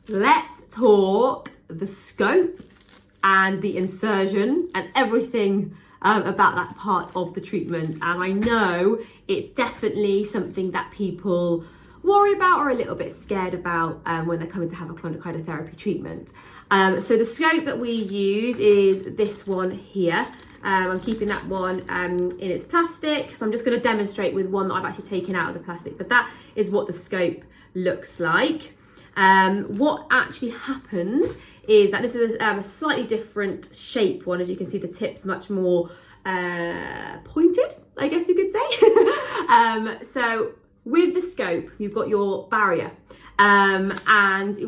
let's talk the scope and the insertion and everything about that part of the treatment. And I know it's definitely something that people worry about or a little bit scared about when they're coming to have a colonic hydrotherapy treatment. So the scope that we use is this one here. I'm keeping that one in its plastic, so I'm just going to demonstrate with one that I've actually taken out of the plastic, but that is what the scope looks like. What actually happens is that this is a slightly different shape one. As you can see, the tip's much more pointed, I guess you could say. So with the scope, you've got your barrier, and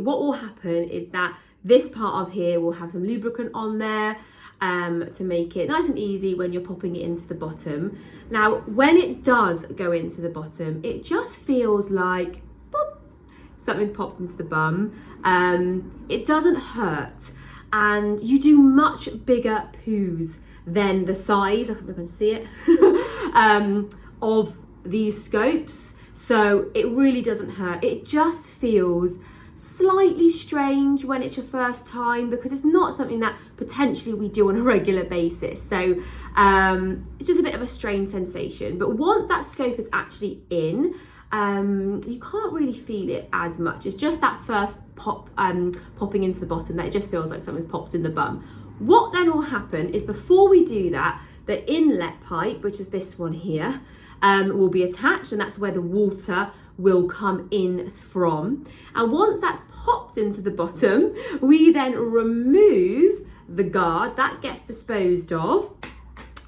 what will happen is that this part of here will have some lubricant on there to make it nice and easy when you're popping it into the bottom. Now, when it does go into the bottom, it just feels like boop, something's popped into the bum. It doesn't hurt, and you do much bigger poos than the size, I don't know if I can see it, of these scopes. So it really doesn't hurt. It just feels slightly strange when it's your first time because it's not something that potentially we do on a regular basis. So it's just a bit of a strange sensation. But once that scope is actually in, you can't really feel it as much. It's just that first popping into the bottom that it just feels like something's popped in the bum. What then will happen is before we do that, the inlet pipe, which is this one here, will be attached, and that's where the water will come in from. And once that's popped into the bottom, we then remove the guard, that gets disposed of,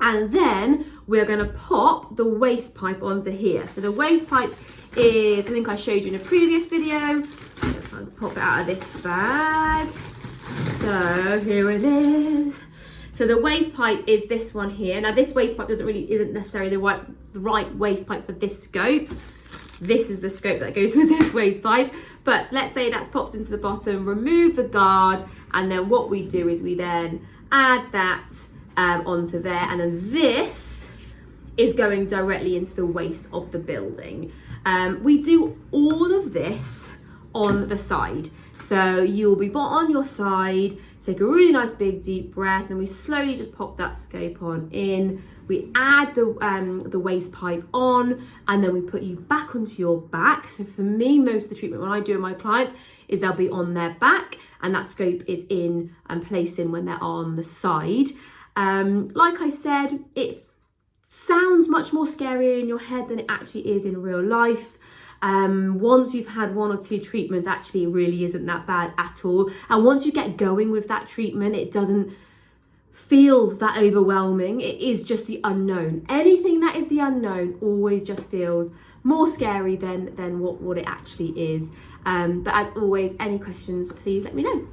and then we're going to pop the waste pipe onto here. So the waste pipe is, I think I showed you in a previous video. I'll pop it out of this bag. So here it is. So the waste pipe is this one here. Now this waste pipe isn't necessarily the right waste pipe for this scope. This is the scope that goes with this waste pipe. But let's say that's popped into the bottom, remove the guard, and then what we do is we then add that onto there, and then this is going directly into the waste of the building. We do all of this on the side. So you'll be on your side, take a really nice big deep breath, and we slowly just pop that scope on in. We add the waste pipe on, and then we put you back onto your back. So for me, most of the treatment when I do with my clients is they'll be on their back, and that scope is in and placed in when they're on the side. Like I said, it sounds much more scarier in your head than it actually is in real life. Once you've had one or two treatments, actually it really isn't that bad at all. And once you get going with that treatment, it doesn't feel that overwhelming. It is just the unknown. Anything that is the unknown always just feels more scary than what it actually is. But as always, any questions, please let me know.